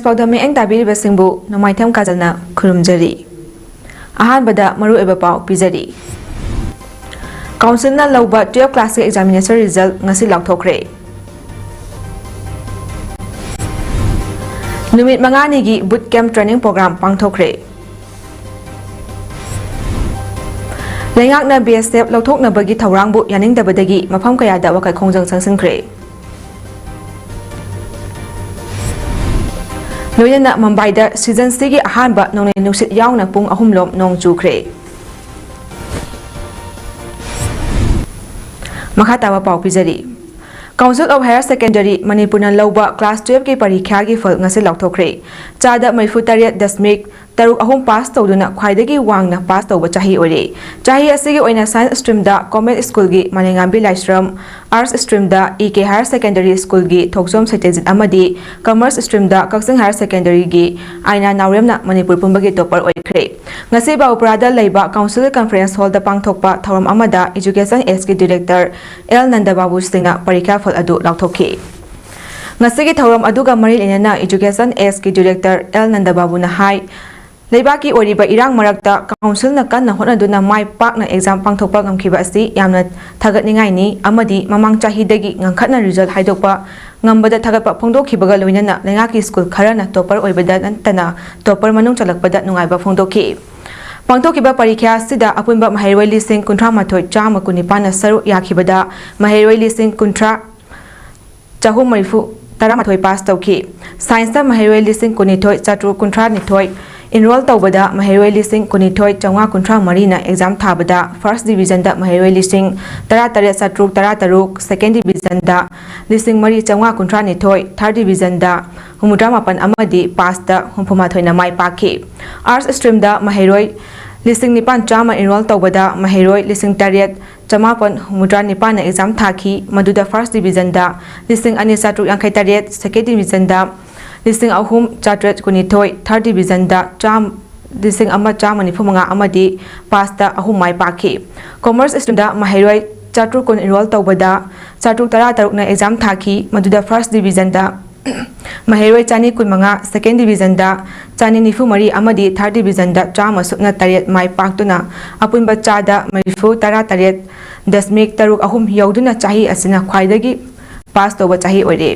PAODAM eng tabiribasingbu nomaitham kajana khurumjari. Ahanbada maruoiba pau pijari. Council na lauba 12 class examination result ngasi lauthokre. Numit mangani gi boot camp training program pangthokre. Lengakna BSF lauthokna bagi thawrangbu yaningdabadagi mafam kayada wakai khongjang sangsinkhre. Loyana Mumbai season sigi ahanba nong nusit yauna pung ahumlom nong chukre. Makhatawa pau pijari. Council of Higher Secondary Manipur na lauba class 12 ki parikha gi phal ngasi lauthokre. Chada maifutariat dasmik taruk ahum pass tawduna khwaidagi wangna pass tawba chahi ore. Chahi asigi oina science stream da Comment School gi Maningambi Laishram, Arts stream da EK Higher Secondary School gi Thoksom Saitejit amadi, Commerce stream da Kaksing Higher Secondary gi Aina Nauremna Manipur pumbagi topper oikre. Ngasi ba uprada laiba Council Conference Hall da pangthokpa thoram amada Education SK Director L Nandababu Singha parikha phal adu lauthokhi. Ngasigi thoram aduga mari lenana Education SK Director L Nandababu na hai Leibaki oriba irang marakta council na kanna honaduna mai pakna exam pangthokpa ngamkhiba asi yamna thagatningai ni amadi mamang chahidagi ngangkhatna result haidokpa ngambada thagatpa phongdokhibaga loinana lengaki school kharana topper oibada nantana topper manung chalakpada nungaiba phongdokhi pangthokhiba parikha sida apunba mahairoi lising kunthra mathoi chama kunipana saru yakhibada mahairoi lising kunthra chahum marifu taramathoi pass tawki science ta mahairoi lising kunithoi chatru kunthra nithoi enroll tawbada mahairoi lising kunithoi changwa kunthra marina exam thabada first division da mahairoi lising taratare satruk tarataruk second division da lising mari changwa kunthra nithoi third division da humudra mapan amadi pass da humphuma na mai pakhi arts stream da mahairoi lising nipan chama enroll tawbada mahairoi lising tariat chamapan humudra nipan na exam thaki maduda first division da lising ani satruk yankai tariat second division da listing ahum chatret kunithoi third division da cham listing ama chamani phumanga amadi pasta ahum mai pakhi commerce stream da mahairoi chatru kun enroll tawbada chatru tara taruk na exam thaki maduda first division da mahairoi chani kun manga second division da chani nifu mari amadi third division da chama sukna tariat mai paktuna apunba chada marifu tara tariat dasmik taruk ahum yauduna chahi asina khwaidagi pass tawba chahi ore.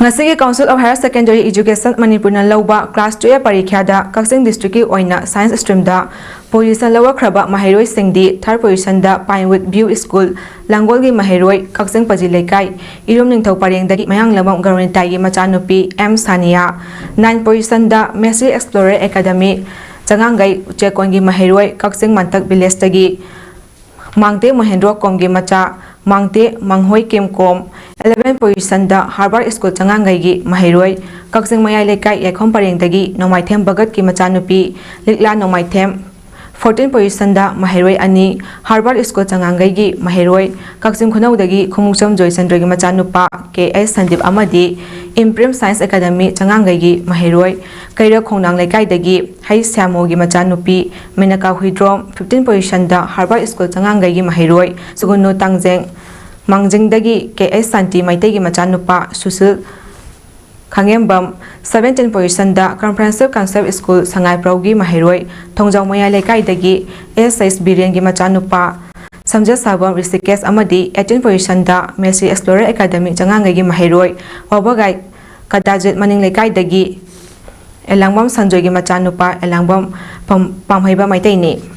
Ngasigi Council of Higher Secondary Education Manipur na lauba class 12 parikha da Kaksing district ki oina science stream da position lower khraba mahairoi singdi third position da Pinewood View School Langol gi mahairoi Kaksing paji lekai irum ningthau pareng dagi mayang lamam government tai gi machanupi M Sania 9 position da Messi Explorer Academy changangai chekon gi mahairoi Kaksing Mantak village dagi Mangte Mohendro kom gi macha Mangte Manghoi Kemkom 11 position da Harvard School changangai gi mahairoi Kaksing mayai lekai yakhom pareng dagi Nomaithem Bagat ki machanupi Likla Nomaithem 14 position da mahairoi ani Harvard School changangai gi mahairoi Kaksing khunau dagi Khumucham Joychandra gi machanupa KS Sandip amadi Imprim Science Academy changangai gi mahairoi Kaira Khongnang lekai dagi Hai Syamo gi machanupi Menaka Huidrom 15 position da Harvard School changangai gi mahairoi Sugunno Tangjeng Mangjingdagi KS Santi Maitegi machanupa Susil Khangembam 17 position da Comprehensive Concept School Sangai Praugi mahairoi Thongjau Maya lekai dagi SS Biren gi machanupa Samja Sabam Rishikesh amadi 18 position da Messi Explorer Academy changangai gi mahairoi Wabagai Kadajit Maning lekai dagi Elangbam Sanjoy gi machanupa Elangbam Pamhaiba Maitai ni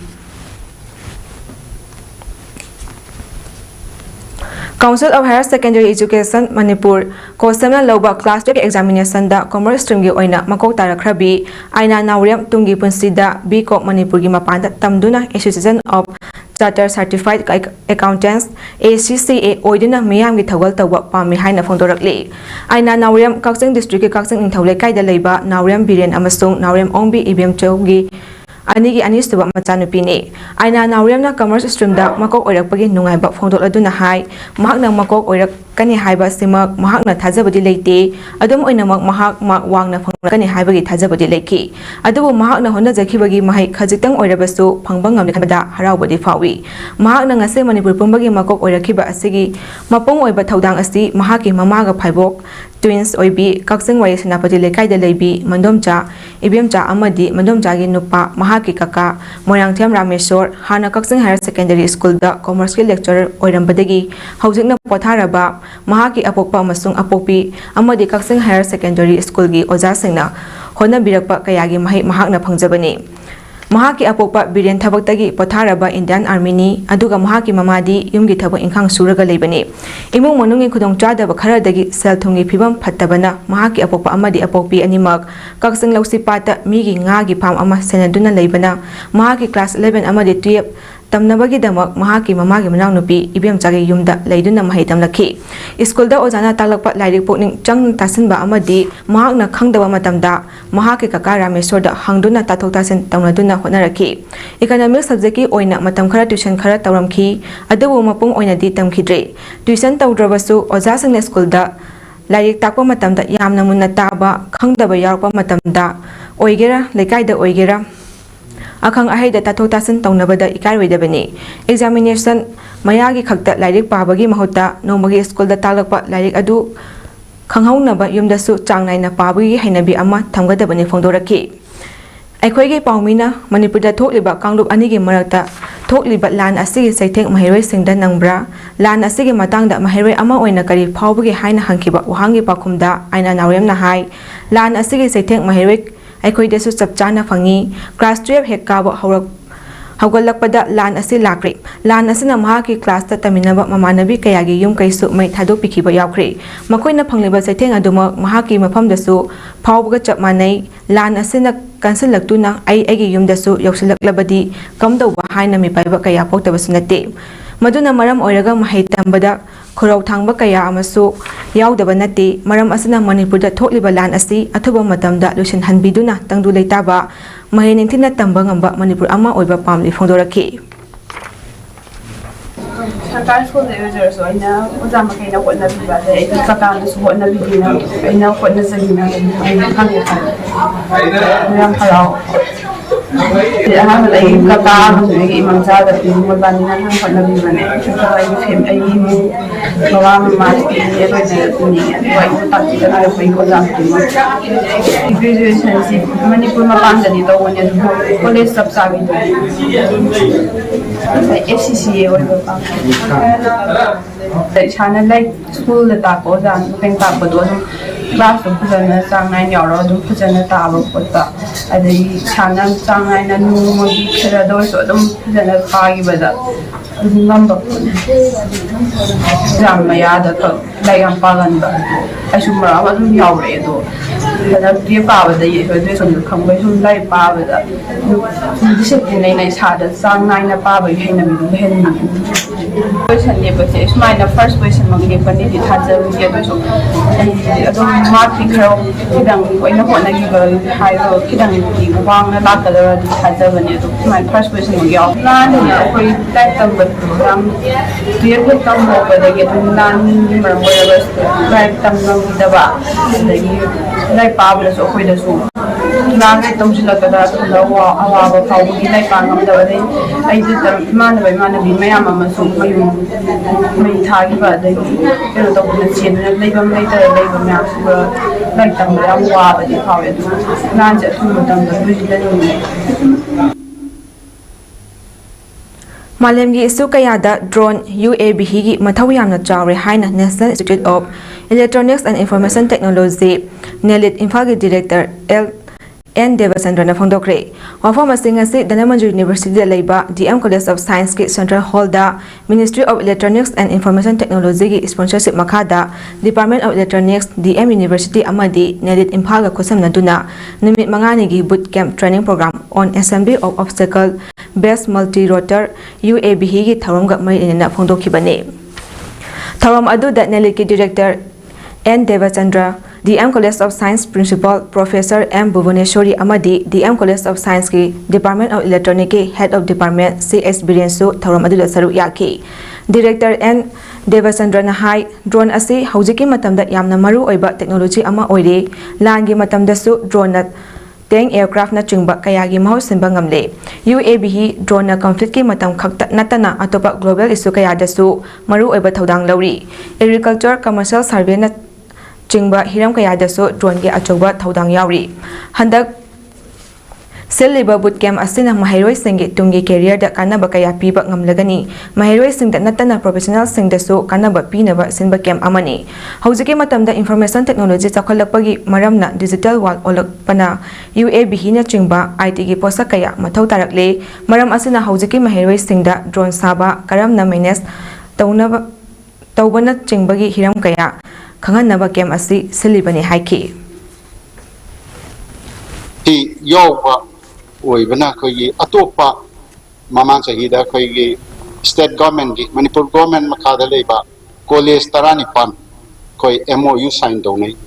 Council of Higher Secondary Education Manipur Kosamna lauba class 12 examination da commerce stream gi oina makok tarakhrabi aina naurem tungi punsida BCom Manipur gi mapanda tamduna Association of Chartered Certified Accountants ACCA oidina miyam gi thawal tawba pami haina phongdorakli aina naurem Kaksing district ki Kaksing Ningthaulai kai da leiba naurem Biren amasung naurem Ongbi IBM Chowgi Anigi Anisuba machanupi ni aina nauremna commerce stream da makok oirakpagi nungaiba phongdol aduna hai mahakna makok oirak kani haiba simak mahakna thajabadi leite adum oinamak mahak mak wangna ꯇꯧꯔꯒꯅꯤ ꯍꯥꯏꯕꯒꯤ ꯊꯥꯖꯕꯗꯤ ꯂꯩꯈꯤ ꯑꯗꯨꯕꯨ ꯃꯍꯥꯛꯅ ꯍꯣꯠꯅꯖꯈꯤꯕꯒꯤ ꯃꯍꯩ ꯈꯖꯤꯛꯇꯪ ꯑꯣꯏꯔꯕꯁꯨ ꯐꯪꯕ ꯉꯝꯂꯦ ꯈꯟꯕꯗ ꯍꯔꯥꯎꯕꯗꯤ ꯐꯥꯎꯏ ꯃꯍꯥꯛꯅ ꯉꯁꯤ ꯃꯅꯤꯄꯨꯔ ꯄꯨꯝꯕꯒꯤ ꯃꯀꯣꯛ ꯑꯣꯏꯔꯛꯈꯤꯕ ꯑꯁꯤꯒꯤ ꯃꯄꯨꯡ ꯑꯣꯏꯕ ꯊꯧꯗꯥꯡ ꯑꯁꯤ ꯃꯍꯥꯛꯀꯤ ꯃꯃꯥꯒ ꯐꯥꯏꯕꯣꯛ ꯇ꯭ꯋꯤꯟꯁ ꯑꯣꯏꯕꯤ ꯀꯛꯆꯤꯡ ꯋꯥꯏꯔꯤ ꯁꯦꯅꯥꯄꯇꯤ ꯂꯩꯀꯥꯏꯗ ꯂꯩꯕꯤ ꯃꯟꯗꯣꯝꯆꯥ ꯏꯕꯦꯝꯆꯥ ꯑꯃꯗꯤ ꯃꯟꯗꯣꯝꯆꯥꯒꯤ ꯅꯨꯄꯥ ꯃꯍꯥꯛꯀꯤ ꯀꯀꯥ ꯃꯣꯏꯔꯥꯡꯊꯦꯝ ꯔꯥꯃꯦꯁꯣꯔ ꯍꯥꯟꯅ ꯀꯛꯆꯤꯡ ꯍꯥꯌꯔ ꯁꯦꯀꯦꯟꯗꯔꯤ ꯁ꯭ꯀꯨꯜꯗ ꯀꯣꯃꯔꯁꯀꯤ ꯂꯦꯛꯆꯔꯔ ꯑꯣꯏꯔꯝꯕꯗꯒꯤ ꯍꯧꯖꯤꯛꯅ ꯄꯣꯊꯥꯔꯕ ꯃꯍꯥꯛꯀꯤ ꯑꯄꯣꯛꯄ ꯑꯃꯁꯨꯡ ꯑꯄꯣꯛꯄꯤ ꯑꯃꯗꯤ ꯀꯛꯆꯤꯡ ꯍꯥꯌꯔ ꯁꯦꯀꯦꯟꯗꯔꯤ ꯁ꯭ꯀꯨꯜꯒꯤ ꯑꯣꯖꯥꯁꯤꯡꯅ ꯍꯣꯠꯅꯕꯤꯔꯛꯄ ꯀꯌꯥꯒꯤ ꯃꯍꯩ ꯃꯍꯥꯛꯅ ꯐꯪꯖꯕꯅꯤ ꯃꯍꯥꯛꯀꯤ ꯑꯄꯣꯛꯄ ꯕꯤꯔꯦꯟ ꯊꯕꯛꯇꯒꯤ ꯄꯣꯊꯥꯔꯕ ꯏꯟꯗꯤꯌꯟ ꯑꯥꯔꯃꯤꯅꯤ ꯑꯗꯨꯒ ꯃꯍꯥꯛꯀꯤ ꯃꯃꯥꯗꯤ ꯌꯨꯝꯒꯤ ꯊꯕꯛ ꯏꯪꯈꯥꯡ ꯁꯨꯔꯒ ꯂꯩꯕꯅꯤ ꯏꯃꯨꯡ ꯃꯅꯨꯡꯒꯤ ꯈꯨꯗꯣꯡꯆꯥꯗꯕ ꯈꯔꯗꯒꯤ ꯁꯦꯜ ꯊꯨꯝꯒꯤ ꯐꯤꯕꯝ ꯐꯠꯇꯕꯅ ꯃꯍꯥꯛꯀꯤ ꯑꯄꯣꯛꯄ ꯑꯃꯗꯤ ꯑꯄꯣꯛꯄꯤ ꯑꯅꯤꯃꯛ ꯀꯛꯆꯤꯡ ꯂꯧꯁꯤꯄꯥꯠꯇ ꯃꯤꯒꯤ ꯉꯥꯒꯤ ꯐꯥꯔꯝ ꯑꯃ ꯁꯦꯟꯅꯗꯨꯅ ꯂꯩꯕꯅ ꯃꯍꯥꯛꯀꯤ ꯀ꯭ꯂꯥꯁ 11 ꯑꯃꯗꯤ 12 ꯇꯝꯅꯕꯒꯤꯗꯃꯛ ꯃꯍꯥꯛꯀꯤ ꯃꯃꯥꯒꯤ ꯃꯅꯥꯎꯅꯨꯄꯤ ꯏꯕꯦꯝꯆꯥꯒꯤ ꯌꯨꯝꯗ ꯂꯩꯗꯨꯅ ꯃꯍꯩ ꯇꯝꯂꯛꯈꯤ ꯁ꯭ꯀꯨꯜꯗ ꯑꯣꯖꯥꯅ ꯇꯥꯛꯂꯛꯄ ꯂꯥꯏꯔꯤꯛ ꯄꯨꯛꯅꯤꯡ ꯆꯪꯅ ꯇꯥꯁꯤꯟꯕ ꯑꯃꯗꯤ ꯃꯍꯥꯛꯅ ꯈꯪꯗꯕ ꯃꯇꯝꯗ ꯃꯍꯥꯛꯀꯤ ꯀꯀꯥ ꯔꯥꯃꯦꯁꯣꯔꯗ ꯍꯪꯗꯨꯅ ꯇꯥꯊꯣꯛ ꯇꯥꯁꯤꯟ ꯇꯧꯅꯗꯨꯅ ꯍꯣꯠꯅꯔꯛꯈꯤ ꯏꯀꯣꯅꯣꯃꯤꯛ ꯁꯕꯖꯦꯛꯀꯤ ꯑꯣꯏꯅ ꯃꯇꯝ ꯈꯔ ꯇ꯭ꯌꯨꯁꯟ ꯈꯔ ꯇꯧꯔꯝꯈꯤ ꯑꯗꯨꯕꯨ ꯃꯄꯨꯡ ꯑꯣꯏꯅꯗꯤ ꯇꯝꯈꯤꯗ꯭ꯔꯦ ꯇ꯭ꯌꯨꯁꯟ ꯇꯧꯗ꯭ꯔꯕꯁꯨ ꯑꯣꯖꯥꯁꯤꯡꯅ ꯁ꯭ꯀꯨꯜꯗ ꯂꯥꯏꯔꯤꯛ ꯇꯥꯛꯄ ꯃꯇꯝꯗ ꯌꯥꯝꯅ ꯃꯨꯟꯅ ꯇꯥꯕ ꯈꯪꯗꯕ ꯌꯥꯎꯔꯛꯄ ꯃꯇꯝꯗ ꯑꯣꯏꯒꯦꯔꯥ ꯂꯩꯀꯥꯏꯗ ꯑꯣꯏꯒꯦꯔꯥ ꯑꯈꯪ ꯑꯍꯩꯗ ꯇꯥꯊꯣꯛ ꯇꯥꯁꯤꯟ ꯇꯧꯅꯕꯗ ꯏꯀꯥꯏꯔꯣꯏꯗꯕꯅꯤ ꯑꯦꯛꯖꯥꯃꯤꯅꯦꯁꯟ ꯃꯌꯥꯒꯤ ꯈꯛꯇ ꯂꯥꯏꯔꯤꯛ ꯄꯥꯕꯒꯤ ꯃꯍꯨꯠꯇ ꯅꯣꯡꯃꯒꯤ ꯁ꯭ꯀꯨꯜꯗ ꯇꯥꯛꯂꯛꯄ ꯂꯥꯏꯔꯤꯛ ꯑꯗꯨ ꯈꯪꯍꯧꯅꯕ ꯌꯨꯝꯗꯁꯨ ꯆꯥꯡ ナꯏꯅ ꯄꯥꯕꯒꯤ ꯍꯩꯅꯕꯤ ꯑꯃ ꯊꯝꯒꯗꯕꯅꯤ ꯐꯣꯡꯗꯣꯔꯛꯈꯤ ꯑꯩꯈꯣꯏꯒꯤ ꯄꯥꯎꯃꯤꯅ ꯃꯅꯤꯄꯨꯔꯗ ꯊꯣꯛꯂꯤꯕ ꯀꯥꯡꯂꯨꯞ ꯑꯅꯤꯒꯤ ꯃꯔꯛꯇ ꯊꯣꯛꯂꯤꯕ ꯂꯥꯟ ꯑꯁꯤꯒꯤ ꯆꯩꯊꯦꯡ ꯃꯍꯩꯔꯣꯏꯁꯤꯡꯗ ꯅꯪꯕ꯭ꯔꯥ ꯂꯥꯟ ꯑꯁꯤꯒꯤ ꯃꯇꯥꯡꯗ ꯃꯍꯩꯔꯣꯏ ꯑꯃ ꯑꯣꯏꯅ ꯀꯔꯤ ꯐꯥꯎꯕꯒꯦ ꯍꯥꯏꯅ ꯍꯪꯈꯤꯕ ꯋꯥꯍꯪꯒꯤ ꯄꯥꯎꯈꯨꯝꯗ ꯑꯩꯅ ꯅꯥꯎꯔꯦꯝꯅ ꯍꯥꯏ ꯂꯥꯟ ꯑꯁꯤꯒꯤ ꯆꯩꯊꯦꯡ ꯃꯍꯩꯔꯣꯏ ꯑꯩꯈꯣꯏꯗꯁꯨ ꯆꯞ ꯆꯥꯅ ꯐꯪꯏ ꯀ꯭ꯂꯥꯁ 12 ꯍꯦꯛ ꯀꯥꯕ ꯍꯧꯒꯠꯂꯛꯄꯗ ꯂꯥꯟ ꯑꯁꯤ ꯂꯥꯛꯈ꯭ꯔꯦ ꯂꯥꯟ ꯑꯁꯤꯅ ꯃꯍꯥꯛꯀꯤ ꯀ꯭ꯂꯥꯁꯇ ꯇꯝꯃꯤꯟꯅꯕ ꯃꯃꯥꯟꯅꯕꯤ ꯀꯌꯥꯒꯤ ꯌꯨꯝ ꯀꯩꯁꯨ ꯃꯩ ꯊꯥꯗꯣꯛꯄꯤꯈꯤꯕ ꯌꯥꯎꯈ꯭ꯔꯦ ꯃꯈꯣꯏꯅ ꯐꯪꯂꯤꯕ ꯆꯩꯊꯦꯡ ꯑꯗꯨꯃꯛ ꯃꯍꯥꯛꯀꯤ ꯃꯐꯝꯗꯁꯨ ꯐꯥꯎꯕꯒ ꯆꯞ ꯃꯥꯟꯅꯩ ꯂꯥꯟ ꯑꯁꯤꯅ ꯀꯟꯁꯤꯜꯂꯛꯇꯨꯅ ꯑꯩꯒꯤ ꯌꯨꯝꯗꯁꯨ ꯌꯧꯁꯤꯜꯂꯛꯂꯕꯗꯤ ꯀꯝꯗꯧꯕ ꯍꯥꯏꯅ ꯃꯤꯄꯥꯏꯕ ꯀꯌꯥ ꯄꯣꯛꯇꯕꯁꯨ ꯅꯠꯇꯦ ꯃꯗꯨꯅ ꯃꯔꯝ ꯑꯣꯏꯔꯒ ꯃꯍꯩ ꯇꯝꯕꯗ ꯈꯨꯔꯧ ꯊꯥꯡꯕ ꯀꯌꯥ ꯑꯃꯁꯨ ꯌꯥꯎꯗꯕ ꯅꯠꯇꯦ ꯃꯔꯝ ꯑꯁꯤꯅ ꯃꯅꯤꯄꯨꯔꯗ ꯊꯣꯛꯂꯤꯕ ꯂꯥꯟ ꯑꯁꯤ ꯑꯊꯨꯕ ꯃꯇꯝꯗ ꯂꯣꯏꯁꯤꯟꯍꯟꯕꯤꯗꯨꯅ ꯇꯪꯗꯨ ꯂꯩꯇꯥꯕ ꯃꯍꯩ ꯅꯤꯡꯊꯤꯅ ꯇꯝꯕ ꯉꯝꯕ ꯃꯅꯤꯄꯨꯔ ꯑꯃ ꯑꯣꯏꯕ ꯄꯥꯝꯂꯤ ꯐꯣꯡꯗꯣꯔꯛꯈꯤ सरकार स्कूल अꯣꯏꯖꯔꯁꯨ ꯑꯩꯅ ꯑꯣꯖꯥ ꯃꯈꯩꯅ ꯍꯣꯠꯅꯕꯤꯕ ꯑꯗꯩ ꯑꯩꯒꯤ ꯀꯀꯥꯅꯁꯨ ꯍꯣꯠꯅꯕꯤꯗꯨꯅ ꯑꯩꯅ ꯍꯣꯠꯅꯖꯒꯤꯅ ꯑꯩꯅ ꯈꯪꯉꯦ ꯌꯥꯝ ꯍꯔꯥꯎ ꯑꯍꯥꯟꯕꯗ ꯑꯩꯒꯤ ꯀꯀꯥ ꯑꯃꯁꯨꯡ ꯑꯩꯒꯤ ꯏꯃꯥꯝꯆꯥꯗ ꯃꯣꯏꯕꯥꯅꯤꯅ ꯌꯥꯝ ꯍꯣꯠꯅꯕꯤꯕꯅꯦ ꯑꯩꯒꯤ ꯏꯃꯨꯡ ꯕꯕꯥ ꯃꯃꯥꯗꯒꯤ ꯂꯣꯏꯅ ꯄꯨꯅꯤꯡꯉꯦ ꯑꯗꯨꯒ ꯑꯩꯕꯨ ꯇꯥꯛꯄꯤꯗꯅ ꯑꯩꯈꯣꯏꯒꯤ ꯑꯣꯖꯥ ꯈꯨꯗꯤꯡꯃꯛ ꯒ꯭ꯔꯦꯖꯨꯑꯦꯁꯟꯁꯤ ꯃꯅꯤꯄꯨꯔ ꯃꯄꯥꯟꯗꯗꯤ ꯇꯧꯕꯅꯦ ꯑꯗꯨꯕꯨ ꯀꯣꯂꯦꯖ ꯆꯞ ꯆꯥꯕꯤꯗꯨꯗꯤ SCCA ꯑꯣꯏꯕ ꯄꯥꯝꯃꯦ ꯏꯁꯥꯅ ꯂꯥꯏꯔꯤꯛ ꯁ꯭ꯀꯨꯜꯗ ꯇꯥꯛꯄ ꯑꯣꯖꯥꯅ ꯃꯇꯦꯡ ꯇꯥꯛꯄꯗꯣ ꯑꯗꯨꯝ ꯀ꯭ꯂꯥꯁꯇꯣ ꯐꯖꯅ ꯆꯥꯡ ꯅꯥꯏꯅ ꯌꯥꯎꯔꯒ ꯑꯗꯨꯝ ꯐꯖꯅ ꯇꯥꯕ ꯈꯣꯠꯄ ꯑꯗꯒꯤ ꯏꯁꯥꯅ ꯆꯥꯡ ꯅꯥꯏꯅ ꯅꯣꯡꯃꯒꯤ ꯈꯔꯗ ꯑꯣꯏꯔꯁꯨ ꯑꯗꯨꯝ ꯐꯖꯅ ꯄꯥꯈꯤꯕꯗ ꯑꯗꯨꯝ ꯉꯝꯕ ꯄꯣꯠꯅꯤ ꯑꯦꯛꯖꯥꯝ ꯃꯌꯥꯗ ꯈꯛ ꯂꯥꯏꯔꯤꯛ ꯌꯥꯝ ꯄꯥꯒꯟꯕ ꯑꯩꯁꯨ ꯃꯔꯛ ꯑꯃ ꯑꯗꯨꯝ ꯌꯥꯎꯔꯛꯑꯦ ꯑꯗꯣ ꯍꯟꯗꯛꯇꯤ ꯄꯥꯕꯗꯒꯤ ꯑꯩꯈꯣꯏ ꯁꯣꯝꯗ ꯈꯪꯕꯩ ꯁꯨꯝ ꯂꯥꯏꯔꯤꯛ ꯄꯥꯕꯗ ꯁꯨꯝ ꯗꯤꯁꯤꯄ꯭ꯂꯤꯟ ꯂꯩꯅ ꯏꯁꯥꯗ ꯆꯥꯡ ꯅꯥꯏꯅ ꯄꯥꯕꯒꯤ ꯍꯩꯅꯕꯤꯗꯨ ꯍꯦꯟꯅꯤꯡꯉꯤ ꯀꯣꯏꯁꯟ ꯂꯦꯞꯄꯁꯦ ꯁꯨꯃꯥꯏꯅ ꯐꯥꯔꯁ ꯀꯣꯏꯁꯟꯃꯛ ꯂꯦꯞꯄꯅꯤꯗꯤ ꯊꯥꯖꯕꯗꯤ ꯑꯗꯨꯁꯨ ꯑꯩ ꯑꯗꯨꯝ ꯃꯥꯔꯛꯇꯤ ꯈꯔ ꯈꯤꯇꯪ ꯑꯩꯅ ꯍꯣꯠꯅꯈꯤꯕ ꯍꯥꯏꯕ ꯈꯤꯇꯪꯗꯤ ꯋꯥꯡꯅ ꯂꯥꯛꯀꯗꯧꯔꯗꯤ ꯊꯥꯖꯕꯅꯤ ꯑꯗꯣ ꯁꯨꯃꯥꯏꯅ ꯐꯥꯔꯁ ꯀꯣꯏꯁꯟꯃꯛ ꯌꯥꯎ ꯂꯥꯟꯗꯅ ꯑꯩꯈꯣꯏ ꯂꯥꯏꯔꯤꯛ ꯇꯝꯕꯗꯨ ꯌꯥꯝ 12 ꯍꯦꯛ ꯇꯝꯍꯧꯕꯗꯒꯤ ꯑꯗꯨꯝ ꯂꯥꯟꯒꯤ ꯃꯔꯝ ꯑꯣꯏꯔꯒ ꯂꯥꯏꯔꯤꯛ ꯇꯝꯉꯝꯈꯤꯗꯕ ꯑꯗꯒꯤ ꯂꯥꯏꯔꯤꯛ ꯄꯥꯕꯗꯁꯨ ꯑꯩꯈꯣꯏꯗꯁꯨ ꯂꯥꯟꯁꯤ ꯇꯧꯁꯤꯜꯂꯛꯀꯗ꯭ꯔꯥ ꯈꯜꯂ ꯑꯋꯥꯕ ꯐꯥꯎꯕꯒꯤ ꯂꯥꯏꯔꯤꯛ ꯄꯥ ꯉꯝꯗꯕ ꯑꯗꯩ ꯑꯩꯗ ꯏꯃꯥꯟꯅꯕꯤ ꯃꯌꯥꯝ ꯑꯃꯁꯨ ꯃꯌꯨꯝ ꯃꯩ ꯊꯥꯈꯤꯕ ꯑꯗꯒꯤ ꯀꯩꯅꯣ ꯇꯧꯗꯅ ꯆꯦꯟꯗꯨꯅ ꯂꯩꯐꯝ ꯂꯩꯇꯔ ꯂꯩꯕ ꯃꯌꯥꯝꯁꯤꯒ ꯂꯥꯏꯔꯤꯛ ꯇꯝꯕꯗ ꯌꯥꯝ ꯋꯥꯕꯗꯤ ꯐꯥꯎꯋꯦ ꯑꯗꯨꯅ ꯂꯥꯟꯁꯦ ꯑꯊꯨꯕ ꯃꯇꯝꯗ ꯂꯣꯏꯁꯤꯜꯍꯟꯅꯤꯡꯉꯦ ꯃꯥꯂꯦꯝꯒꯤ ꯏꯁꯨ ꯀꯌꯥꯗ ꯗ꯭ꯔꯣꯟ UAVꯒꯤ ꯃꯊꯧ ꯌꯥꯝꯅ ꯆꯥꯎꯔꯦ ꯍꯥꯏꯅ national institute of electronics and information technology NIIT ꯏꯝꯐꯥꯜꯒꯤ ꯗꯤꯔꯦꯛꯇꯔ N. ꯗꯦꯕꯆꯟꯗ꯭ꯔꯅ ꯐꯣꯡꯗꯣꯛꯈ꯭ꯔꯦ ꯋꯥꯐꯝ ꯑꯁꯤ ꯉꯁꯤ ꯙꯅꯃꯟꯖꯨꯔꯤ ꯌꯨꯅꯤꯚꯔꯁꯤꯇꯤꯗ ꯂꯩꯕ DM ꯀꯣꯂꯦꯖ ꯑꯣꯐ ꯁꯥꯏꯟꯁꯀꯤ ꯁꯦꯟꯇ꯭ꯔꯦꯜ ꯍꯣꯜꯗ ministry of electronics and information ꯇꯦꯛꯅꯣꯂꯣꯖꯤꯒꯤ ꯁ꯭ꯄꯣꯟꯁꯔꯁꯤꯞ ꯃꯈꯥꯗ department of electronics DM university ꯑꯃꯗꯤ NIIT ꯏꯝꯐꯥꯜꯒ ꯈꯨꯠꯁꯝꯅꯗꯨꯅ ꯅꯨꯃꯤꯠ 5ꯅꯤꯒꯤ boot camp training program on assembly of obstacle based multi rotor UAVꯒꯤ ꯊꯧꯔꯝꯒ ꯃꯔꯤ ꯂꯩꯅꯅ ꯐꯣꯡꯗꯣꯛꯈꯤꯕꯅꯤ ꯊꯧꯔꯝ ꯑꯗꯨꯗ NIITꯀꯤ director N. Devchandra DM college of science principal professor M. Bhuvaneshwari अमदी DM कॉलेज ऑफ साइंस की डिपार्टमेंट ऑफ इलेक्ट्रॉनिक की हेड ऑफ डिपार्टमेंट CS बिरेंसु थौरम अदुदा सरुक याखी director N. Devachandrana hai drone asi haujiki matamda yamna maru oiba technology ama oire langi matamdasu drone na tank aircraft na chingba kayagi mahau sinba ngamle UAV hi drone na conflict ki matam khakta natana atopa global issue kayadasu maru oiba thodang lauri agriculture commercial survey na chingba hiram kayadasu drone ge achoba thodang yauri handak Seliba bootcamp asina mahairoi singi tungi career da kanaba kaya piba ngamlagani mahairoi sing da natana professional sing da so kanaba pinaba sinba camp amani haujike matamda information technology chakhalakpagi maramna digital world olakpana UAV hina chingba IT gi posa kaya mathau tarakle maram asina haujike mahairoi sing da drone saba karamna manage tawbana chingbagi hiram kaya khanganaba camp asi selibani haiki ti yoba oibana khoi atopa mamang sahida khoi state government gi manipur government makhada leiba college tarani pan khoi MOU sign donai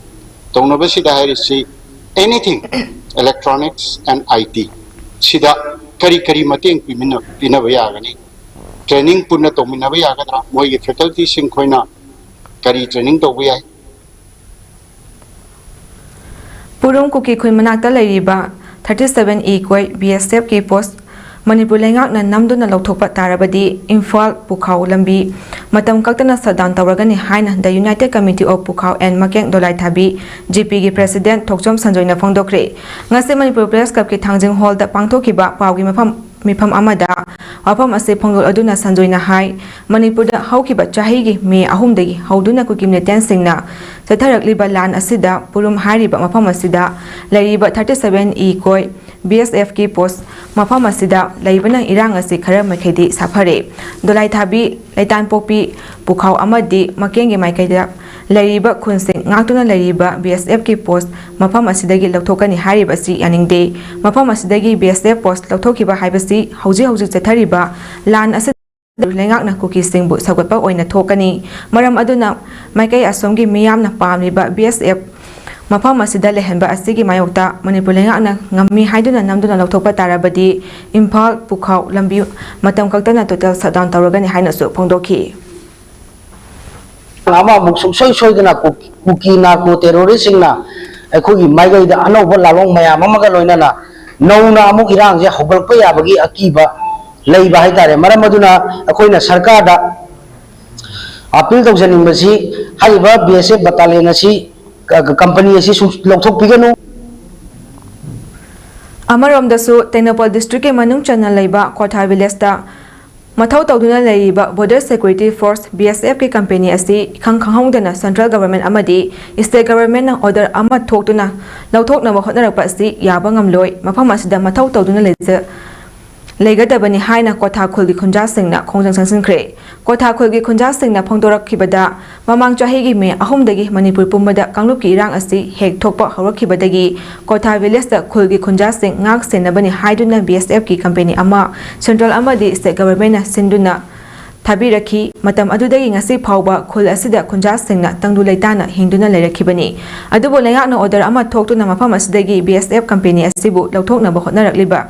tonaba sida harisi anything electronics and IT sida kari mating pina bayagani training punna tomina bayagadra moi gi faculty sing khoina kari training to bayai Purum kuki khui manakta leiriba 37E koi BSF ki post Manipur lengak na namduna lauthokpa tarabadi Imphal Pukhao lambi matam kaktana sadan tawragani haina the United Committee of Pukhao and Makeng Dolai Thabi GP gi president Thokchom Sanjoy na phongdokre ngase Manipur Press Club ki thangjing hall da pangthokiba pawgi mifam amada wafam ase phongdol aduna Sanjoy na hai Manipur da haukiba chahi gi me ahum dagi hauduna ku kimne tensing na satharakliba lan asida purum hariba mafam asida lairiba 37E koi BSF ki post mafam asida laibana irang ase khara makhedi safare dolai thabi laitan popi pukhau amadi makengi maikaida lairiba khunsing ngakuna lairiba BSF ki post mafam asidagi lauthokani hariba si yaningde mafam asidagi BSF post lauthokiba haibasi hauji chathariba lan ase lengak na kuki singbu sagotpa oina thokani maram aduna maikai asomgi miyamna pamliba BSF mafam asida lehenba asigi mayokta Manipur lengak na ngammi haiduna namduna lauthokpa tarabadi Imphal Pukhao lambi matam kaktana total shutdown tawragani haina su phongdokhi ama muk soi dana kuki na ko terrorist singna akhoi maigai da anoba lalong mayam amaga loinana nauna amuk irang je hobalpa yabagi akiba leiba haitare maram aduna akoina sarkar da appeal tawjaning basi haiba BSF battalion asi company asi lokthok piganu Amaromdasu Tenopal district ke manung chana leiba Kotha village da mathau tawduna leiba border security force BSF ke company asi khanghaungdana central government amadi state government na order ama thokduna lauthokna ba hotnarakpa asi yaba ngamloi mafam asida mathau tawduna leigadabani haina Kotha khulgi khunja singna khongjang sangsinkhre Kotha khulgi khunja singna phongdorakhibada mamang chahigi me ahumdagi Manipur pumbada kanglupki irang asi hek thokpa hawrakhibadagi Kotha village da khulgi khunja sing ngak senabani haiduna BSF ki company ama central amadi state government na sinduna thabirakhi matam adudagi ngasi phawba khul asida khunja singna tangdu leitana hingduna leirakhibani adubo lengakna order ama thoktuna mafam asidagi BSF company asibu lauthokna ba hotnarakliba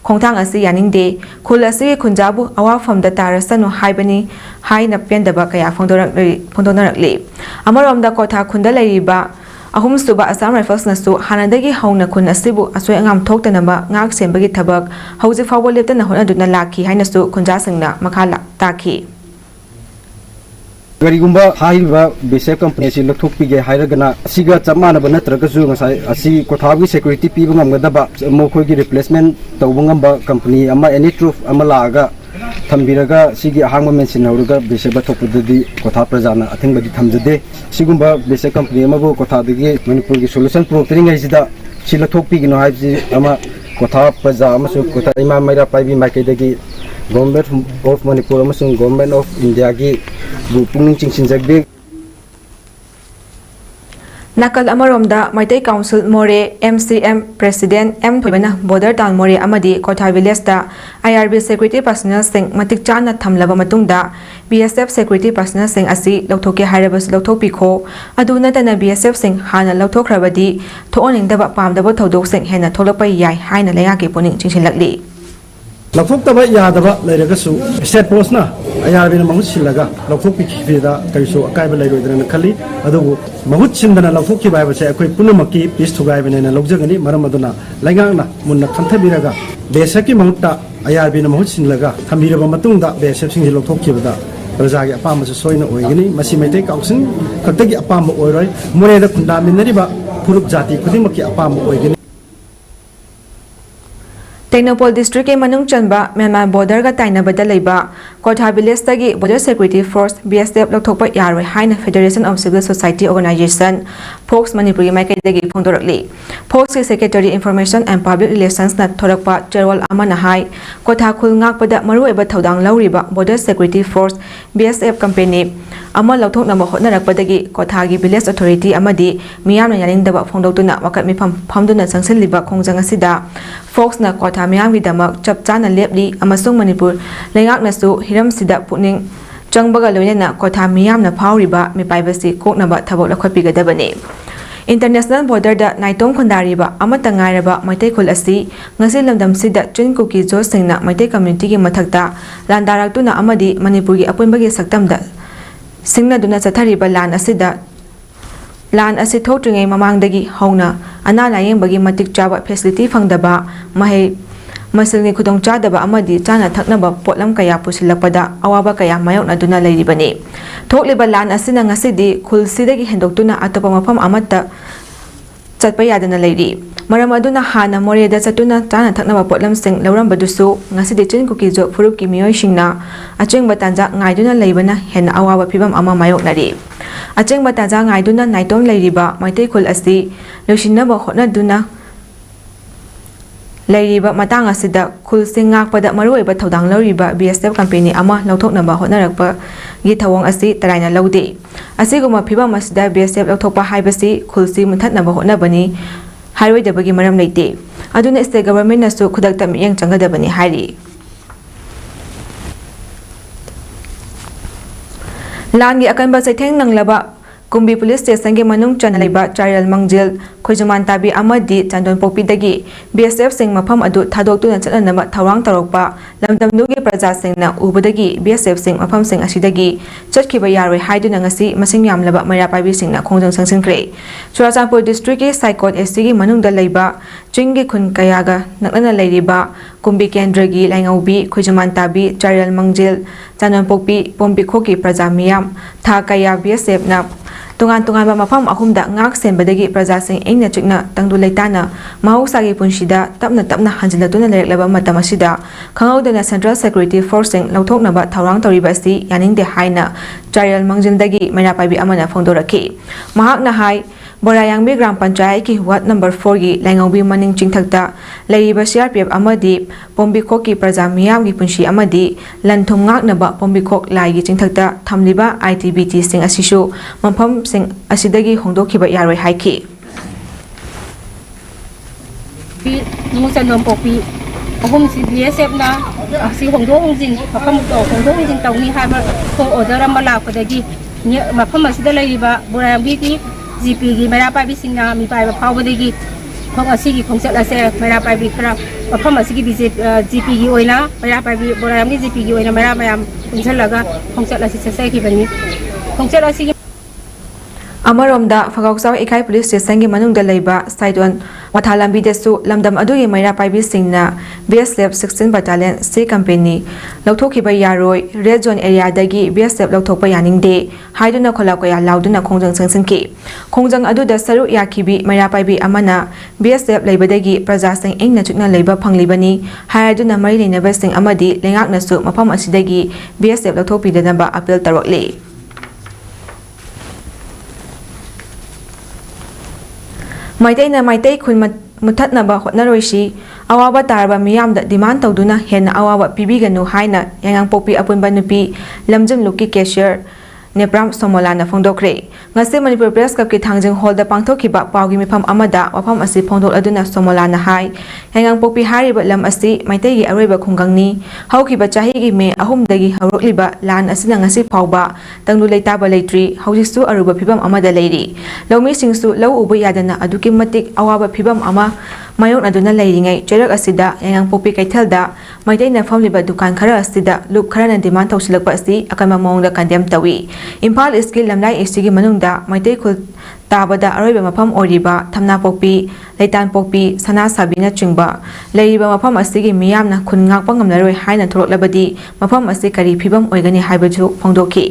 Khongthang asi yaningde khul asi khunjabu awafam da tarasanu haibani haina pendaba kaya phongdonarakli amarom da Kotha khunda leiriba ahum suba Assam Rifles na su hanadagi hauna khun asibu asoi angam thoktanaba ngak sembagi thabak hauji fawbo leptana honaduna lakhi haina su khunja singna makhala takhi Garigumba haiba BSF company si lathok pige hairagana siga chamana bana tragasu ngasai asi Kothagi security piba ngamgadaba mokhoi gi replacement tawbangamba company ama any truth ama laga thambiraga sigi ahangma mention hawraga BSF thokpudadi Kotha prajana athingbadi thamjade sigumba BSF company ama bo Kotha dagi Manipur gi solution proctoring haisida si lathok pigino haibji ama Kotha praja ama su Kotha ima maira paibi maikaidagi Government of Manipur amasung Government of India gi pungning chingsinjagbe Nakal Amaromda Maitai Council More MCM President M Thoibana Border Town More Amadi Kotha Village da IRB Security Personnel Sing Matik Chana Thamlaba Matungda BSF Security Personnel Sing asi Lauthoke Hairabas Lauthopikho aduna tana BSF Sing Hana Lauthokhrabadi Thooningdaba Pamdaba Thodok Sing Hena Tholakpa Yai Haina Lengaki Puning Chingsinlakli लौथोक्तबा यादबा लेरगसु state पोस्टना अयारबिन महूत सिलगा लौथोक्पिखिदा करिसु अकायबा लेरोइदना खल्ली अदुबु महूत सिंदना लौथोक्खिबा हाइबसे अखोइ पुनमक्की पीस थुगाइबनेना लौजगनी मरम अदुना लैंगांगना मुन्ना खंथबिरगा बेसकी महूता अयारबिन महूत सिलगा थंबिरबा मतुंगदा बेसब सिंगि लौथोक्खिबदा प्रजागी अपामसु सोइना ओइगनी मसि मैतै काउंसिल खक्तगी अपाम ओइरोय मोरेदा खुंदामिनरिबा फुरुप जाति खुदिमक्की अपाम ओइगनी टेक्नोपोल डिस्ट्रिक्ट के मनुंग चंबा म्यांमार बॉर्डर का ताइनबदा लेबा कोठा विलेज तगी बॉर्डर सिक्योरिटी फोर्स बीएसएफ लौथोकपा यारोय हाइना federation of civil society organisation फोक्स मणिपुर की माइकैदगी फोंदोरकली फोक्स की secretary information and public relations ना थोरकपा चेरोल अमना हाई कोठा खुल ngakpada मरुएबा थौदांग लौरिबा border security force BSF company अमा लौथोकनबा होटनरकपदगी कोठागी विलेज अथॉरिटी अमदी मियामना यानिंगदबा फोंदोक्तुना वकत मिफम फमदुना संगसिलिबा खोंजंग असिदा फोक्स ना कोठा मियामगीदमक चप चाना लेपली अमसुंग मणिपुर लेंगाकनसु हिरमसिदा पुनिंग चंगबगा लोइनेना कोठा मियामना फावरिबा मिपाइबसी कोकनबा थबक लखोपिगदबने इंटरनेशनल बॉर्डर दा नाइटोम खुंदारिबा अमता ngairaba मैतै खुल असि ngasi lamdamsida twin cookie jo singna Meitei community gi mathakta landaraktuna amadi manipur gi apunbagi saktamda singnaduna chathariba lan asida lan asi thotringai mamangdagi hauna ana layeng bagi matik chaba facility phangdaba mahai masilni khudong chadaba amadi chana thaknaba potlam kaya pusilakpada awaba kaya mayokna duna leiribani thokliba lan asina ngasidi khulsidagi hendoktuna atopa mafam amatta chatpa yadana leiri maram aduna hana moreda chatuna chana thaknaba potlam sing lawrambadusu ngasidi chin kuki jo furup ki miyoi singna achengba tanja ngaiduna leibana hen awaba phibam ama mayoknari achengba tanja ngaiduna naitom leiriba maitei khul asi losinaba hotnaduna लेरिबा Matang असिदा खुल सिंगाकपदा मरुएबा थौदांग लौरिबा BSF company अमा लौथोकनबा होटनरकपा गी थवोंग असि तराइना लौदे असिगुमा फिबम असिदा BSF लौथोकपा हाइबसि खुलसि मुथतनबा होटनबनी हाइरोइदबगी मरम लेते अदुना state government नसु खुदक्ता मियंग चंगदबनी हाइरि लानगी अकनबा चैथेंग नंगलबा कुंबी पुलिस स्टेशन के मनुंग चनलेबा चाइरल मंगजेल खोजुमान ताबी अमदी चांदोन पोपीदगी बीएसएफ सिंग मफम अदु थादोक्तुना चलनबा थवांग तरोकपा लमदमनुगे प्रजा सिंगना उबदगी बीएसएफ सिंग मफम सिंग असिदगी चटखिबा यारोय हाइदुना ngasi masing yamlaba mayra paibi singna khongjang sangsinkhre churachandpur district के साइकोट एससी की मनुंगदा लेबा चिंगी खुन कयागा नकना लेरिबा कुंबी केंद्रगी लाइंगौबी खोजुमान ताबी चाइरल मंगजेल चांदोन पोपी पोम्बिखो की प्रजा मियाम था कया बीएसएफ ना तुंगान तुंगान मफम अहुमदा ngak senbadagi प्रजा सिंग इंगना चिकना तंगदु लेताना mahausaगी पुंसिदा तपना तपना हंजिलतुना लेरलबा मतमसिदा खंगौदना सेंट्रल सिक्योरिटी फोर्सिंग लौथोकनबा थौरांग तौरिबासी यानिंगदे हाइना चाइरल मंगजिंदगी मैना पाइबी अमना फोंदोरखी महाकना हाइ बोरायांगबी ग्राम पंचायत की वार्ड नंबर 4 की लाइंगौबी मनिंग चिंगथकता लेरिबा सीआरपीएफ अमदी पोम्बिखोक की प्रजा मियाम की पुंसी अमदी लंथुम ngaknaba पोम्बिखोक लाइगी चिंगथकता थमलिबा आईटीबीटी सिंग असिसु मफम सिंग असिदगी होंदोखिबा यारोय हाइखि नुचनोम पोपी अहुम सी बीएसएफ ना सी होंदो होंजिन मफम तो होंदो होंजिन तौनी हाबा को ऑर्डर अमा लापदगी मफम असिदा लेरिबा बोरायांगबी की जीपी की मेरा पाइबी सिंगना मी पाइबा फावबदगी खोंग असिगी खोंगचत असे मेरा पाइबी खरा मफम असिगी जीपी की ओइना मेरा पाइबी बोरायांगबी जीपी की ओइना मेरा मयाम पुंसलगा खोंगचत असे ससेखिबनी खोंगचत असिगी अमरोमदा फगाउसाव इकाई पुलिस स्टेशन के मनुंगदा लेबा साइडोन वाथालंबीदसु लमदम अदुगे मैरा पाइबी सिंगना बीएसएफ 16 बटालियन सी कंपनी लौथोखिबा यारोय रेड जोन एरिया दगी बीएसएफ लौथोकपा यानिंगदे हाइदुना खोलाकोया लाउदुना खोंजंग संगसिनकी खोंजंग अदुदा सरु याखिबी मैरा पाइबी अमना बीएसएफ लेबदगी प्रजा सिंग इंगना चुकना लेबा फंगलिबनी हाइदुना मरि लेनबा सिंग अमदी लेंगाकनसु मफम असिदगी बीएसएफ लौथोकपिदनबा अपील तरोकले मैतैना मैतै खुन मुथतनबा होटनरोइसी अवाबा तारबा मियामदा डिमांड तौदुना हेना अवाबा पिबिगनु हाइना यांगांपोपी अपुनबा नुपी लमजम लुकी cashier नेप्राम सोमोलाना फोंदोखरे ngasi manipur press cup ki thangjing hall da pangthokhiba pawgi mifam amada wafam asi phongdol aduna somolana hai yangang popi hariba lam asi maitai gi aroiba khungangni haukiba chahi gi me ahum dagi haurokliba lan asina ngasi phawba tanglu leitaba leitri haujisu aruba phibam amada leiri lomi singsu lau ubu yadana aduki matik awaba phibam ama ꯃꯥꯌꯣꯛꯅꯗꯨꯅ ꯂꯩꯔꯤꯉꯩ ꯆꯩꯔꯛ ꯑꯁꯤꯗ ꯌꯥꯉꯥꯡꯄꯣꯛꯄꯤ ꯀꯩꯊꯦꯜꯗ ꯃꯩꯇꯩꯅ ꯐꯝꯂꯤꯕ ꯗꯨꯀꯥꯟ ꯈꯔ ꯑꯁꯤꯗ ꯂꯨꯞ ꯈꯔꯅ ꯗꯤꯃꯥꯟ ꯇꯧꯁꯤꯜꯂꯛꯄ ꯑꯁꯤ ꯑꯀꯟꯕ ꯃꯑꯣꯡꯗ ꯀꯟꯗꯦꯝ ꯇꯧꯏ꯫ ꯏꯝꯐꯥꯜ ꯏꯁꯀꯤ ꯂꯝꯂꯥꯏ ꯑꯦꯁꯤꯒꯤ ꯃꯅꯨꯡꯗ ꯃꯩꯇꯩ ꯈꯨꯜ ꯇꯥꯕꯗ ꯑꯔꯣꯏꯕ ꯃꯐꯝ ꯑꯣꯏꯔꯤꯕ ꯊꯝꯅꯥꯄꯣꯛꯄꯤ, ꯂꯩꯇꯥꯟꯄꯣꯛꯄꯤ, ꯁꯅꯥꯁꯥꯕꯤꯅꯆꯤꯡꯕ ꯂꯩꯔꯤꯕ ꯃꯐꯝ ꯑꯁꯤꯒꯤ ꯃꯤꯌꯥꯝꯅ ꯈꯨꯟ ꯉꯥꯛꯄ ꯉꯝꯂꯔꯣꯏ ꯍꯥꯏꯅ ꯊꯣꯛꯂꯛꯂꯕꯗꯤ ꯃꯐꯝ ꯑꯁꯤ ꯀꯔꯤ ꯐꯤꯕꯝ ꯑꯣꯏꯒꯅꯤ ꯍꯥꯏꯕꯁꯨ ꯐꯣꯡꯗꯣꯛꯈꯤ꯫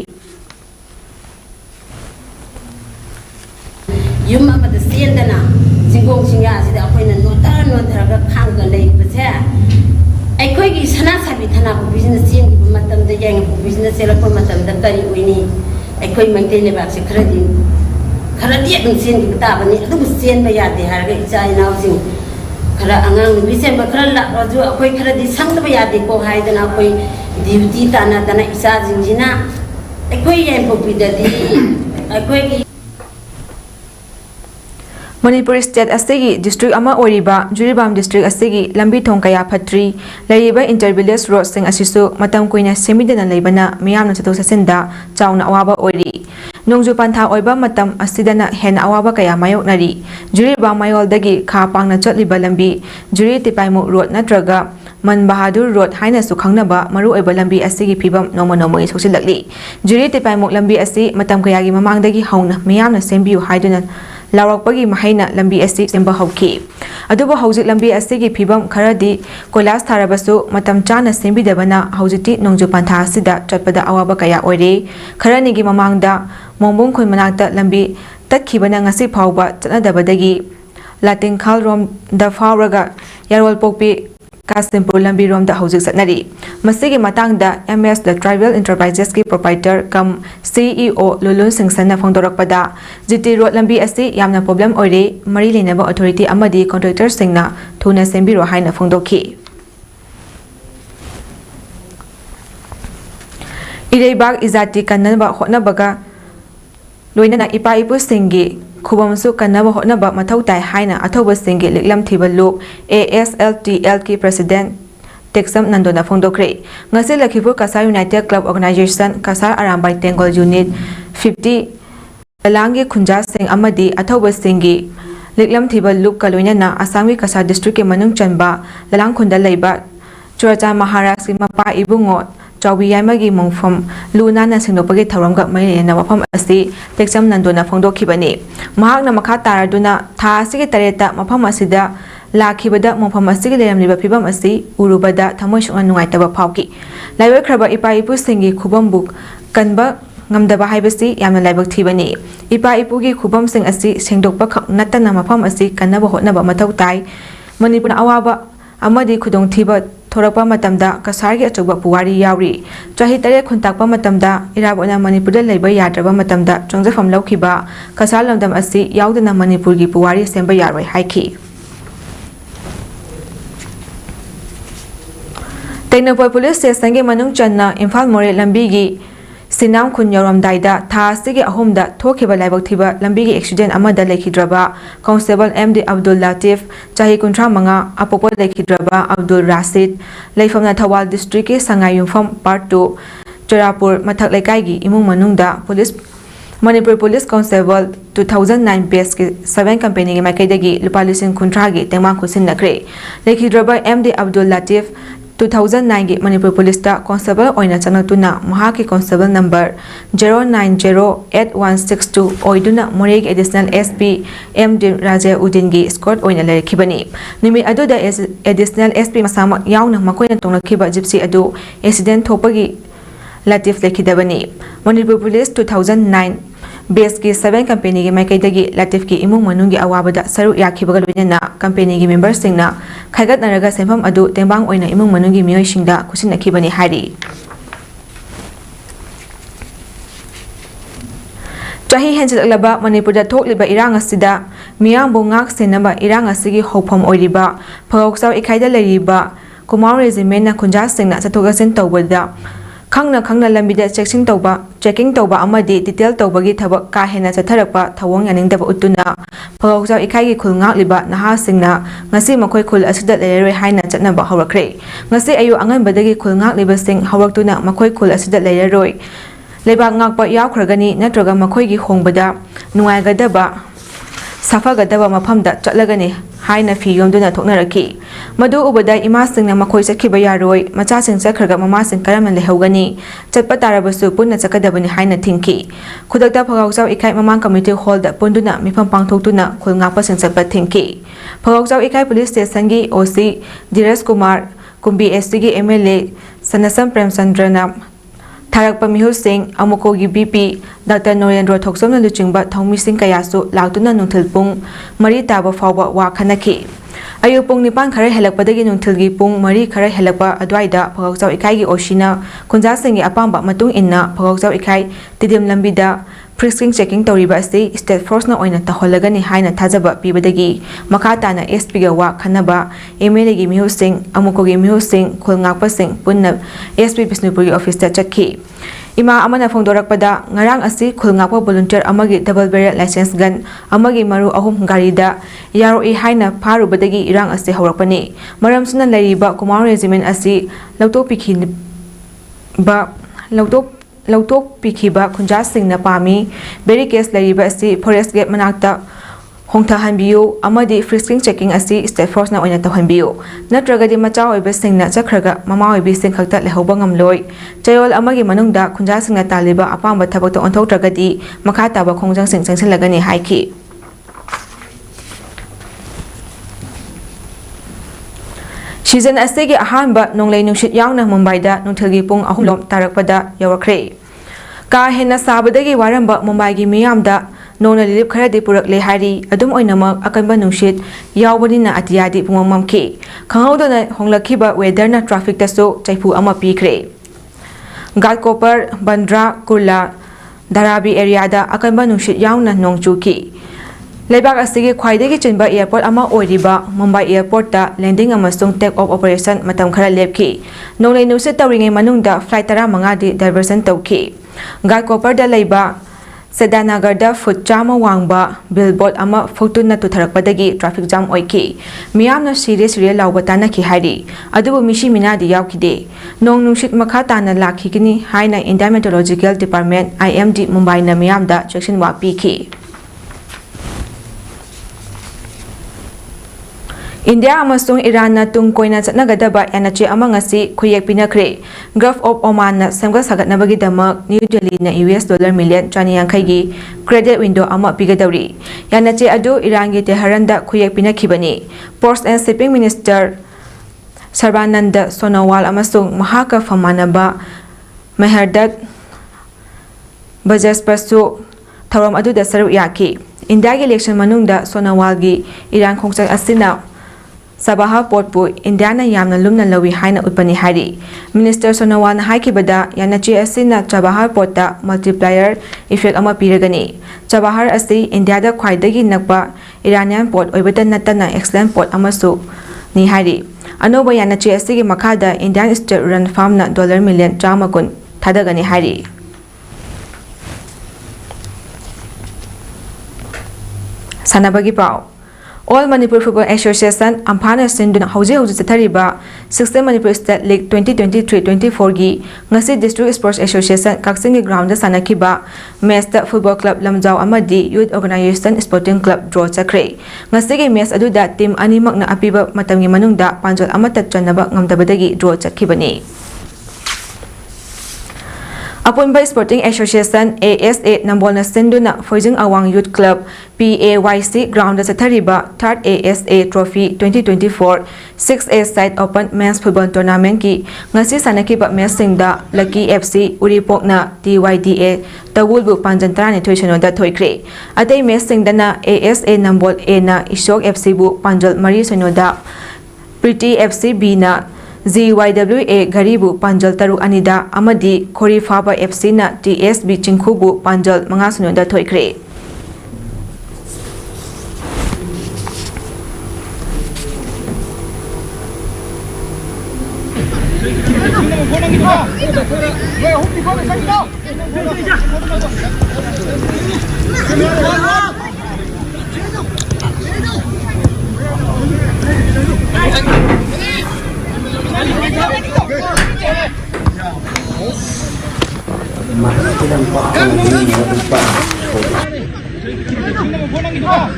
ꯌꯨꯝ ꯑꯃꯗ ꯆꯦꯟꯗꯅ ꯆꯤꯡꯒꯣꯡ ꯆꯤꯡꯌꯥꯁꯤꯗ ꯑꯩꯈꯣꯏꯅ ꯅꯣꯟꯊꯔꯒ ꯈꯥꯡꯒ ꯂꯩꯕꯁꯦ ꯑꯩꯈꯣꯏꯒꯤ ꯁꯅꯥꯁꯥꯕꯤ ꯊꯅꯥꯄꯣꯛꯄꯤꯁꯤꯅ ꯆꯦꯟꯈꯤꯕ ꯃꯇꯝꯗ ꯌꯥꯏꯉꯪꯄꯣꯛꯄꯤꯁꯤꯅ ꯆꯦꯜꯂꯛꯄ ꯃꯇꯝꯗ ꯀꯔꯤ ꯑꯣꯏꯅꯤ? ꯑꯩꯈꯣꯏ ꯃꯩꯇꯩ ꯂꯩꯕꯥꯛꯁꯦ ꯈꯔꯗꯤ ꯑꯗꯨꯝ ꯆꯦꯟꯈꯤꯕ ꯇꯥꯕꯅꯤ꯫ ꯑꯗꯨꯕꯨ ꯆꯦꯟꯕ ꯌꯥꯗꯦ ꯍꯥꯏꯔꯒ ꯏꯆꯥ ꯏꯅꯥꯎꯁꯤꯡ खरा आंगांग नुबी चेंबा खरा लाजु अखोई खरा दि संगब यादे को हायदना अखोई ड्यूटी ताना ताना इसा जिंजिना अखोई येंपोपीददि अखोई मणिपुर स्टेट असेगी डिस्ट्रिक्ट अमा ओरिबा जुरीबाम डिस्ट्रिक्ट असेगी लंबी थोंग कया फत्री लेरिबा इंटरविलेज रोड सिंग असिसु मतम कुइना सेमिदना लेबना मियामना चतो ससिंदा चाउना अवाबा ओरि नोंजु पांथा ओइबा मतम असिदना हेन अवाबा कया मायोकनरी जुरीबाम मायोलदगी खा पांगना चटलिबा लंबी जुरी तिपाइमु रोड नत्रगा मन बहादुर रोड हाइनसु खंगनबा मरु ओइबा लंबी असिगी फिबम नोमा नोमोई सोसिलकली जुरी तिपाइमु लंबी असी मतम कयागी ममांगदगी हौना मियामना सेंबियु हाइदुना लावरपगी महिना लंबी असी सेंबा हौखी अदुबो हौजिक लंबी असिगी फिबम खरदी कोलास थारबसु मतम चाना सेंबिदबना हौजिति नोंजु पांथा असिदा चटपदा अवाबा कया ओइरे खरनिगी ममांगदा मोंबोंग खुन मनाक्ता लंबी तत्खिबना ngasi फावबा चनदबदगी लाटिंखाल रोम द फावरगा यारोल पोकपी कासिमपुर लंबी रोम द हौजिक सतनरी मसिगी मतांगदा एमएस द ट्राइबल एंटरप्राइजेस की proprietor cum CEO Lulun Singson फोंदोरकपदा जीटी रोड लंबी असि यामना प्रॉब्लम ओइरे मरी लेनबा अथॉरिटी अमदी कॉन्ट्रैक्टर सिंगना थुना सेंबिरो हाइना फोंदोखी इरेबाग इजाति कन्नबा होनबगा लोइनना इपा इपु सिंगी खुबमसु कन्नबा होनबा मथौ ताइ हाइना अथौबा सिंगी लिकलम थिबलु ASLTL की president टेक्सम नंदोना फोंदोखरे ngasi lakhipu kasar united club organization kasar arambai tengol unit 50 langi khunja sing amadi athoba singi liklam thibal loop kaloinana asami kasar district ke manung chanba lalang khunda leiba churacha maharaj ki mapa ibungo chawbi yaimagi mongfam luna na singdopagi thawramga maina wafam asi teksam nandona phongdokhibani mahakna makha taraduna tha asigi tareta mafam asida लाखिबदा मफम असिगे लेरमलिबा फिबम असि उरुबदा थमोय सुंगा नुंगाइतबा फावकी लाइवेख्रबा इपा इपु सिंगी खुबमबु कनबा ngamdaba haibasi yamna laibak thibani ipa ipugi khubam sing asi sengdokpa khak natana mafam asi kanaba hotnaba mathau tai manipur awaba amadi khudong thiba thorakpa matamda kasargi achogba puwari yauri chahi tare khuntakpa matamda irabona manipur da leiba yadraba matamda chongjafam laukhiba kasar lamdam asi yaudana manipurgi puwari semba yaroi haiki टेक्नोपॉल police station के मनुंग चन्ना इम्फाल मोरे लंबी की सिनाम खुन यौरमदाइदा था सिगे अहुमदा थोखिबा लाइबक थिबा लंबी की एक्सीडेंट अमदा लेखिद्रबा कांस्टेबल एमडी अब्दुल लातिफ चाही कुंट्रा मंगा अपोपो लेखिद्रबा अब्दुल राशिद लेफमना थवाल डिस्ट्रिक्ट के संगाई युमफम पार्ट 2 चोरापुर मथक लेकाई की इमुंग मनुंगदा police Manipur police constable 2009 base के 7 कंपनी के माइकैदगी लुपा लिसिंग कुंट्रा की तेंमा खुसिन नखरे लेखिद्रबा एमडी अब्दुल लातिफ 2009 की मणिपुर पुलिस ता कांस्टेबल ओइना चनगतुना महा की कांस्टेबल नंबर 09086162 ओइदुना मोरे की additional SP MD Raje Udin की स्क्वाड ओइना लेखिबनी निमि अदुदा एडिशनल एसपी मसामा याउना मकोइना तोंगलखिबा जिप्सी अदु एक्सीडेंट थोपगी लातिफ लेखिदबनी मणिपुर पुलिस 2009 बेस की 7 कंपनी की माइकैदगी लातिफ की इमुंग मनुंगी अवाबदा सरु याखिबगा लोइना कंपनी की मेंबर सिंगना खाइगतनरगा सेंफम अदु तेंबांग ओइना इमुंग मनुंगी मियोइसिंगदा खुसिनखिबनी हारि चाही हेंजलबा मणिपुरदा थोकलिबा इरांग असिदा मियांबो ngak senaba irang asigi hopom oiriba phogsaw iखाइदा लेरिबा कुमार रेजिमेंटना खुंजा सिंगना चथोगसिन तौबदा खंगना खंगना लंबिदा चेकिंग तौबा अमदी डिटेल तौबगी थबक का हेना चथरकपा थवोंग यानिंगदबा उतुना फगौजा इखाइगी खुल ngakliba naha singna ngasi makhoi khul asida leiroi haina chatnaba hawrakre ngasi ayu anganbadagi khul ngakliba sing hawraktuna makhoi khul asida leiroi lebak ngakpa yaukhragani natroga makhoi gi hongbada nuaigadaba ꯁꯥꯐꯒꯗꯕ ꯃꯐꯝꯗ ꯆꯠꯂꯒꯅꯤ ꯍꯥꯏꯅ ꯐꯤ ꯌꯣꯝꯗꯨꯅ ꯊꯣꯛꯅꯔꯛꯈꯤ ꯃꯗꯨ ꯎꯕꯗ ꯏꯃꯥꯁꯤꯡꯅ ꯃꯈꯣꯏ ꯆꯠꯈꯤꯕ ꯌꯥꯔꯣꯏ ꯃꯆꯥꯁꯤꯡ ꯆꯠꯈ꯭ꯔꯒ ꯃꯃꯥꯁꯤꯡ ꯀꯔꯝꯅ ꯂꯩꯍꯧꯒꯅꯤ ꯆꯠꯄ ꯇꯥꯔꯕꯁꯨ ꯄꯨꯟꯅ ꯆꯠꯀꯗꯕꯅꯤ ꯍꯥꯏꯅ ꯊꯤꯡꯈꯤ ꯈꯨꯗꯛꯇ ꯐꯒꯥꯎꯖꯥꯎ ꯏꯀꯥꯏ ꯃꯃꯥꯡ ꯀꯝꯃ꯭ꯌꯨꯅꯤꯇꯤ ꯍꯣꯜꯗ ꯄꯨꯟꯗꯨꯅ ꯃꯤꯐꯝ ꯄꯥꯡꯊꯣꯛꯇꯨꯅ ꯈꯨꯜ ꯉꯥꯛꯄꯁꯤꯡ ꯆꯠꯄ ꯊꯤꯡꯈꯤ ꯐꯒꯥꯎꯖꯥꯎ ꯏꯀꯥꯏ ꯄꯨꯂꯤꯁ ꯁ꯭ꯇꯦꯁꯟꯒꯤ OC ꯙꯤꯔꯖ ꯀꯨꯃꯥꯔ ꯀꯨꯝꯕꯤ SCꯒꯤ MLA ꯁꯅꯁꯝ ꯄ꯭ꯔꯦꯝꯆꯟꯗ꯭ꯔꯅ थारक मिहुसिंग अमुकोगी BP डॉक्टर नरेंद्र थोक्सोमन लुचिंगबा थौमिसिंग कयासु लाक्तुना नुंथल पुंग मरी ताबा फावबा वा खनखि अयु पुंग निपान खरे हेलकपदगी नुंथलगी पुंग मरी खरे हेलकपा अद्वाइदा फगौजाव इकाईगी ओशिना कुंजासिंगी अपांबा मतुंग इन्ना फगौजाव इकाई तिदिम लंबिदा फ्रिस्किंग चेकिंग तौरीबा असि स्टेट फोर्स ना ओइना तहोलगनी हाइना थाजबा पीबदगी मखा ताना SP गा वा खनबा MLA गी मिहुसिंग अमुकोगी मिहुसिंग खुलंगाकपसिंग पुन्ना SP बिष्णुपुरी ऑफिस ता चटखी इमा अमना फोंदोरकपदा ngarang asi khulngakpa volunteer amagi double barrel license gun amagi maru ahum garida yaroi haina pharubadagi irang asi hawrakpani maramsuna lariba kumar regiment asi lautok pikhi ba lautok pikhiba khunja singna pami barricades lariba asi forest gate manakta hongtha hanbiyu amadi frisking checking asi state force na oina tawhanbiyu natragadi macha oiba singna chakhraga mama oibi sing khakta lehoba ngamloi chayol amagi manungda khunja singna taliba apamba thabak to onthoktragadi makha taba khongjang sing changsilagani haiki season asigi ahanba nonglei nushit yauna mumbai da nungthilgi pung ahulom tarakpada yawakre ka hena sabadagi waramba mumbai gi miyamda नोना लिलिप खरदे पुरकले हारी अदुम ओइनमक अकनबा नुशित यावबनिना अतियादि पुंगममखे खंगौदना होंगलखिबा वेदरना traffic तसो चैफु अमा पीखरे गाटकोपर बंद्रा कुर्ला धाराबी एरियादा अकनबा नुशित यावना नोंगचुकी लेबाक असिगे ख्वाइदेगी चिनबा airport अमा ओइरिबा Mumbai airport ता landing अमसुंग take off operation मतम खरा लेपखी नोंगले नुशित तवरिंगे मनुंगदा flight 15 दि diversion तौखी गाटकोपर दा लेबा सेदानगरदा फुट चामा वांगबा बिलबोर्ड अमा फोटुना तुथरकपदगी ट्रैफिक जाम ओइकी मियामना सीरियस लाउबा तानखि हारी अदुबु मिशी मिनादि यावखिदे नोंग नुशित मखा ताना लाखिगनी हाइना India meteorological department IMD Mumbai ना मियामदा सेक्शन वा पीखी इंडिया अमसुंग ईरान ना तुंग कोइना चटनगदबा एनएचए अमंगसी खुयेक पिनखरे गल्फ ऑफ ओमान ना सेमगा सगतनबगी दमक न्यू दिल्ली ना US $1 मिलियन 350 गी क्रेडिट विंडो अमा पिगदौरी एनएचए अदु ईरान गी तेहरान दा खुयेक पिनखिबनी ports and shipping minister Sarbananda Sonowal अमसुंग महाका फमानबा मेहरदत बजस्पसु थौरम अदु दा सरुक याकी इंडिया गी इलेक्शन मनुंगदा सोनोवाल गी ईरान खोंगचक असिना Sabaha Portpu Indiana yamna lumna lawi haina utpani hari Minister Sonowan haikibada yanachi asina Chabahar Porta multiplier effect ama piragani Chabahar asi India da khwaidagi nakpa Iranian port oibata natana excellent port amasu ni hari Anoba yanachi asigi makhada Indian state run farm na $1 million chamakun thadagani hari Sanabagi pau All Manipur Football Association Amphana Sinduna Hauji Chathariba 16 Manipur State League 2023-24 gi ngasi District Sports Association Kaksingi ground da sanakiba match da Football Club Lamjau amadi Youth Organization Sporting Club draw chakre ngasi gi match aduda team animak na apiba matamgi manungda panjol amata chanaba ngamdabadagi draw chakhibani Apunba Sporting Association ASA Nambona Sinduna Foijing Awang Youth Club PAYC ground Chathariba 3rd ASA Trophy 2024 6A Side Open Men's Football Tournament ki ngasi sanakiba match singda Lucky FC Uripokna TYDA Tawulbu Panjantarani Thoisano da thoikre adai match singdana ASA Nambol A na Ishok FC bu Panjal Mari Sonoda Pretty FC B na ZYWA Garibu Panjal Taruk Anida Amadi Khori Faba FC na TSB Chingkhubu Panjal Mangasano da thoikre Mas tidak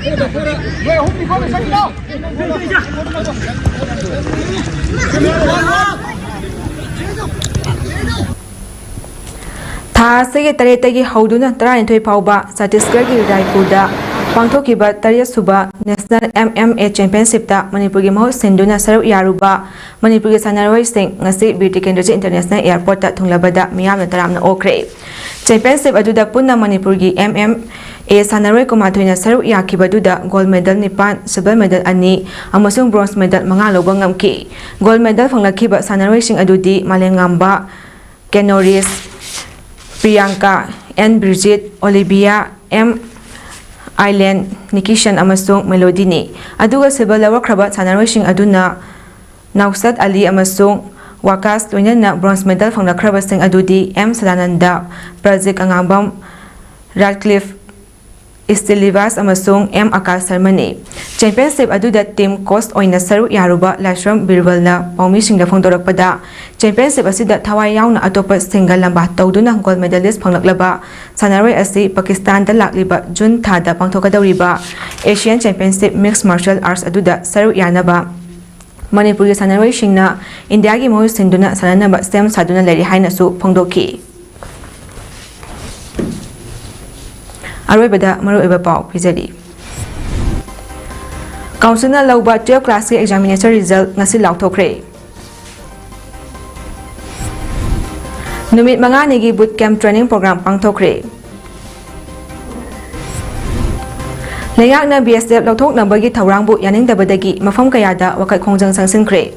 ꯊꯥ ꯑꯁꯤꯒꯤ 8ꯇꯒꯤ ꯍꯧꯗꯨꯅ 12 ꯐꯥꯎꯕ ꯆꯠꯇꯤꯁꯒꯔꯒꯤ ꯔꯥꯏꯄꯨꯔꯗ ꯄꯥꯡꯊꯣꯛꯈꯤꯕ 7th national MMA ꯆꯦꯝꯄꯤꯌꯟꯁꯤꯞꯇ ꯃꯅꯤꯄꯨꯔꯒꯤ ꯃꯍꯨꯠ ꯁꯤꯟꯗꯨꯅ ꯁꯔꯨꯛ ꯌꯥꯔꯨꯕ ꯃꯅꯤꯄꯨꯔꯒꯤ ꯁꯥꯟꯅꯔꯣꯏꯁꯤꯡ ꯉꯁꯤ ꯕꯤꯔ ꯇꯤꯀꯦꯟꯗ꯭ꯔꯖꯤꯠ ꯏꯟꯇꯔꯅꯦꯁꯅꯦꯜ ꯑꯦꯌꯔꯄꯣꯔꯠꯇ ꯊꯨꯡꯂꯕꯗ ꯃꯤꯌꯥꯝꯅ ꯇꯔꯥꯝꯅ ꯑꯣꯛꯈ꯭ꯔꯦ꯫ ꯆꯦꯝꯄꯤꯌꯟꯁꯤꯞ ꯑꯗꯨꯗ ꯄꯨꯟꯅ ꯃꯅꯤꯄꯨꯔꯒꯤ MMA ꯁꯥꯟꯅꯔꯣꯏ 19ꯅ ꯁꯔꯨꯛ ꯌꯥꯈꯤꯕꯗꯨꯗ ꯒꯣꯜꯗ ꯃꯦꯗꯜ 9, ꯁꯤꯜꯚꯔ ꯃꯦꯗꯜ 2 ꯑꯃꯁꯨꯡ ꯕ꯭ꯔꯣꯟꯖ ꯃꯦꯗꯜ 5 ꯂꯧꯕ ꯉꯝꯈꯤ꯫ ꯒꯣꯜꯗ ꯃꯦꯗꯜ ꯐꯪꯂꯛꯈꯤꯕ ꯁꯥꯟꯅꯔꯣꯏꯁꯤꯡ ꯑꯗꯨꯗꯤ ꯃꯥꯂꯦꯝꯉꯥꯟꯕ ꯀꯦꯅꯣꯔꯤꯁ, Priyanka, N. Bridget, Olivia, M. Island, Nikishan ꯑꯃꯁꯨꯡ ꯃꯦꯂꯣꯗꯤꯅꯤ꯫ ꯑꯗꯨꯒ ꯁꯤꯜꯚꯔ ꯂꯧꯔꯛꯈ꯭ꯔꯕ ꯁꯥꯟꯅꯔꯣꯏꯁꯤꯡ ꯑꯗꯨꯅ ꯅꯧꯁꯠ ꯑꯂꯤ ꯑꯃꯁꯨꯡ ꯋꯥꯀꯥꯁ ꯂꯣꯏꯅꯅ ꯕ꯭ꯔꯣꯟꯖ ꯃꯦꯗꯜ ꯐꯪꯂꯛꯈ꯭ꯔꯕꯁꯤꯡ ꯑꯗꯨꯗꯤ M. ꯁꯗꯥꯅꯟꯗ, ꯄ꯭ꯔꯖꯤꯛ ꯑꯉꯥꯡꯕꯝ, ꯔꯥꯗꯀ꯭ꯂꯤꯐ ꯏꯁꯇꯤꯂꯤꯕꯥꯁ ꯑꯃꯁꯨꯡ M. ꯑꯀꯥꯁ ꯁꯔꯃꯅꯤ꯫ ꯆꯦꯝꯄꯤꯌꯟꯁꯤꯞ ꯑꯗꯨꯗ ꯇꯤꯝ ꯀꯣꯆ ꯑꯣꯏꯅ ꯁꯔꯨꯛ ꯌꯥꯔꯨꯕ ꯂꯥꯏꯁ꯭ꯔꯝ ꯕꯤꯔꯕꯜꯅ ꯄꯥꯎꯃꯤꯁꯤꯡꯗ ꯐꯣꯡꯗꯣꯔꯛꯄꯗ ꯆꯦꯝꯄꯤꯌꯟꯁꯤꯞ ꯑꯁꯤꯗ ꯊꯋꯥꯏ ꯌꯥꯎꯅ ꯑꯇꯣꯞꯄꯁꯤꯡꯒ ꯂꯝꯕꯥ ꯇꯧꯗꯨꯅ ꯒꯣꯜꯗ ꯃꯦꯗꯥꯂꯤꯁꯠ ꯐꯪꯂꯛꯂꯕ ꯁꯥꯟꯅꯔꯣꯏ ꯑꯁꯤ ꯄꯥꯀꯤꯁꯇꯥꯟꯗ ꯂꯥꯛꯂꯤꯕ ꯖꯨꯟ ꯊꯥꯗ ꯄꯥꯡꯊꯣꯛꯀꯗꯧꯔꯤꯕ Asian championship mixed martial arts ꯑꯗꯨꯗ ꯁꯔꯨꯛ ꯌꯥꯅꯕ ꯃꯅꯤꯄꯨꯔꯒꯤ ꯁꯥꯟꯅꯔꯣꯏꯁꯤꯡꯅ ꯏꯟꯗꯤꯌꯥꯒꯤ ꯃꯍꯨꯠ ꯁꯤꯟꯗꯨꯅ ꯁꯥꯟꯅꯅꯕ ꯁꯦꯝ ꯁꯥꯗꯨꯅ ꯂꯩꯔꯤ ꯍꯥꯏꯅꯁꯨ ꯐꯣꯡꯗꯣꯛꯈꯤ꯫ ꯑꯔꯣꯏꯕꯗ ꯃꯔꯨꯑꯣꯏꯕ ꯄꯥꯎ ꯄꯤꯖꯔꯤ꯫ ꯀꯥꯎꯟꯁꯤꯜꯅ ꯂꯧꯕ 12 ꯀ꯭ꯂꯥꯁꯀꯤ ꯑꯦꯛꯖꯥꯃꯤꯅꯦꯁꯟ ꯔꯤꯖꯜꯠ ꯉꯁꯤ ꯂꯥꯎꯊꯣꯛꯈ꯭ꯔꯦ꯫ ꯅꯨꯃꯤꯠ 5ꯅꯤꯒꯤ ꯕꯨꯠ ꯀꯦꯝꯞ ꯇ꯭ꯔꯦꯅꯤꯡ ꯄ꯭ꯔꯣꯒ꯭ꯔꯥꯝ ꯄꯥꯡꯊꯣꯛꯈ꯭ꯔꯦ꯫ ꯂꯩꯉꯥꯛꯅ BSF ꯂꯧꯊꯣꯛꯅꯕꯒꯤ ꯊꯧꯔꯥꯡꯕꯨ ꯌꯥꯅꯤꯡꯗꯕꯗꯒꯤ ꯃꯐꯝ ꯀꯌꯥꯗ ꯋꯥꯀꯠ ꯈꯣꯡꯖꯪ ꯆꯪꯁꯤꯟꯈ꯭ꯔꯦ꯫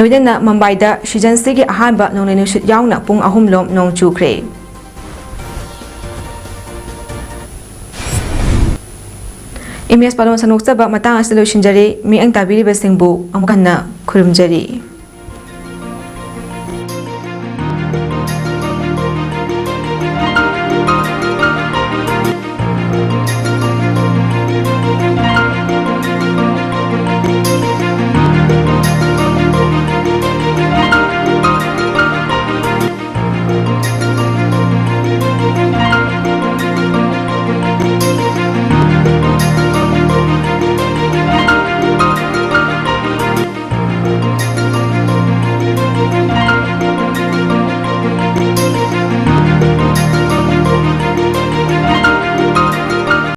ꯂꯣꯏꯅꯅ ꯃꯨꯝꯕꯥꯏꯗ ꯁꯤꯖꯟꯁꯤꯒꯤ ꯑꯍꯥꯟꯕ ꯅꯣꯡꯂꯩ ꯅꯨꯡꯁꯤꯠ ꯌꯥꯎꯅ ꯄꯨꯡ 3 ꯅꯣꯡ ꯆꯨꯈ꯭ꯔꯦ꯫ ꯏꯃꯦꯖ ꯄꯥꯂꯣꯟ ꯁꯟꯗꯣꯛꯆꯕ ꯃꯇꯥꯡ ꯑꯁꯤꯗ ꯂꯣꯏꯁꯤꯟꯖꯔꯤ꯫ ꯃꯤꯠꯌꯦꯡ ꯇꯥꯕꯤꯔꯤꯕꯁꯤꯡꯕꯨ ꯑꯃꯨꯛ ꯍꯟꯅ ꯈꯨꯔꯨꯝꯖꯔꯤ꯫